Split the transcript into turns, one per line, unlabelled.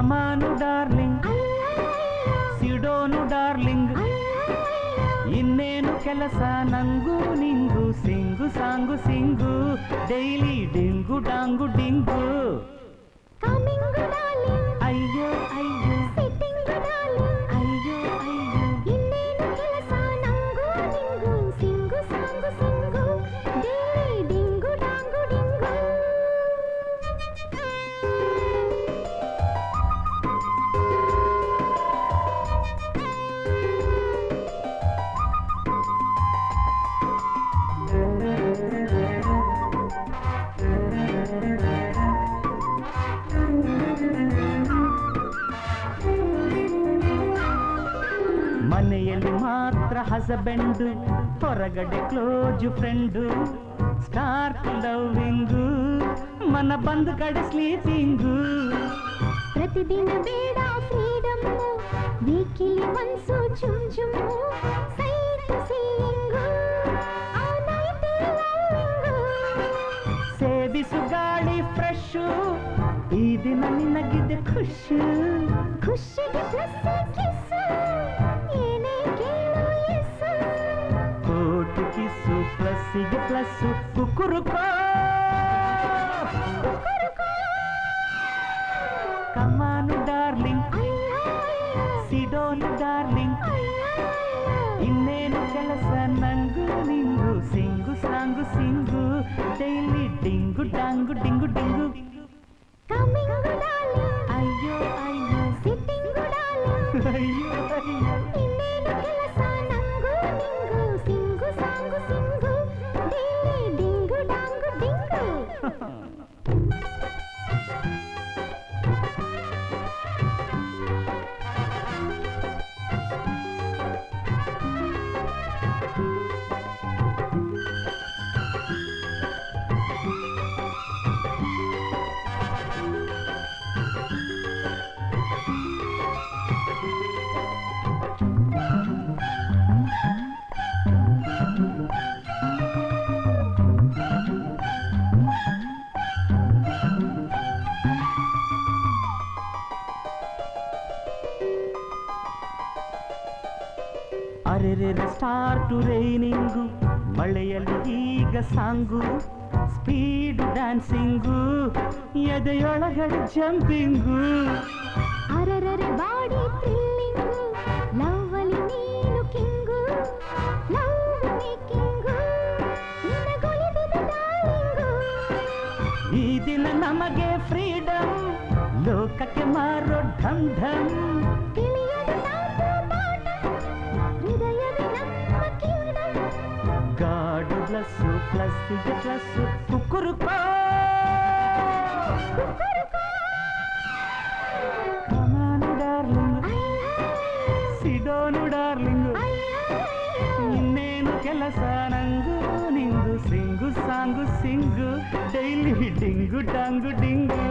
ಕಮಾನು darling, ಸಿಡೋನು darling, ಇನ್ನೇನು ಕೆಲಸ ನಂಗೂ ನಿಂಗು, sing song sing, daily ding dong ಡಿಂಗು. ಅಯ್ಯೋ ಅಯ್ಯೋ ಅಯ್ಯೋ ಅಯ್ಯೋ,
ಇನ್ನೇನು ಕೆಲಸ ನಂಗೂ ನಿಂಗು, sing song sing, daily ding dong ಡಿಂಗು.
ಮನೆಯಲ್ಲಿ ಮಾತ್ರ ಹಸಬೆಂಡು, ಹೊರಗಡೆ ಕ್ಲೋಜ್ ಫ್ರೆಂಡು, ಸ್ಟಾರ್ಟ್ ಲವ್ವಿಂಗು, ಮನ ಬಂದ ಕಡೆ ಸ್ಲೀಪಿಂಗು.
ಪ್ರತಿದಿನ ಬೇಡ ಫ್ರೀಡಮ್, ವೀಕಿಲಿ ಮನ್ಸು ಚುಮ್ ಚುಮ್ಮು, ಸೈಟ್ ಸೀಯಿಂಗು, ಆ ನೈಟ್ ಲವ್ವಿಂಗು.
ಸೇವಿಸು ಗಾಳಿ ಫ್ರೆಶು, ಈ ದಿನ ನಿನಗಿದೆ ಖುಷಿ,
ಖುಷಿಗೆ ಪ್ಲಸ್ ಕಿಸ್ಸು, ಏನೇ ಕೇಳು ಎಸ್ಸು.
ಕೋಟಿ ಕಿಸ್ಸು ಪ್ಲಸ್ಸಿಗೆ ಪ್ಲಸ್ಸು, ಕುಕ್ಕುರುಕೋ ಕಮಾನು ಡಾರ್ಲಿಂಗ್, ಸಿಡೋನು ಡಾರ್ಲಿಂಗ್, ಇನ್ನೇನು ಕೆಲಸ ನಂಗೂ ನಿಂಗು, sing song sing, daily ding dong ding ding.
Coming darling,
ಅಯ್ಯೋ ಅಯ್ಯೋ
ಸಿಟ್ಟಿಂಗು ಡಾರ್ಲಿಂಗ್,
ಅಯ್ಯೋ ಅಯ್ಯೋ,
ಇನ್ನೇನು ಕೆಲಸ ನಂಗೂ ನಿಂಗು, sing song sing, daily ding dong ding.
ಅರೆರೆರೆ ಸ್ಟಾರ್ಟು ರೈನಿಂಗು, ಮಳೆಯಲ್ಲಿ ಈಗ ಸಾಂಗು, ಸ್ಪೀಡ್ ಡ್ಯಾನ್ಸಿಂಗು, ಎದೆಯೊಳಗಡೆ ಜಂಪಿಂಗು.
ಅರರರೆ ಬಾಡಿ ಥ್ರಿಲ್ಲಿಂಗು, ಲವ್ ಅಲ್ಲಿ ನೀನು ಕಿಂಗು, ಲವ್ ಮೇಕಿಂಗು, ನಿನಗೊಲಿದಿದೆ ಡಾರ್ಲಿಂಗು.
ಈ ದಿನ ನಮಗೆ ಫ್ರೀಡಮ್, ಲೋಕಕ್ಕೆ ಮಾರೋ ಢಮ್ ಢಮ್.
ತಿಳಿಯದ ನಾವು ಬಾಟಮ್, ಹೃದಯವೇ ನಮ್ಮ ಕಿಂಗ್ಡಮ್.
ಗಾಡು ಪ್ಲಸ್ಸು ಪ್ಲಸ್ಸಿಗೆ ಪ್ಲಸ್ಸು, ಕುಕ್ಕುರುಕೋ ಕಮಾನು ಡಾರ್ಲಿಂಗ್, ಸಿಡೋನು ಡಾರ್ಲಿಂಗು, ಇನ್ನೇನು ಕೆಲಸ ನಂಗೂ ನಿಂಗು, sing song sing, daily ding dong ಡಿಂಗು.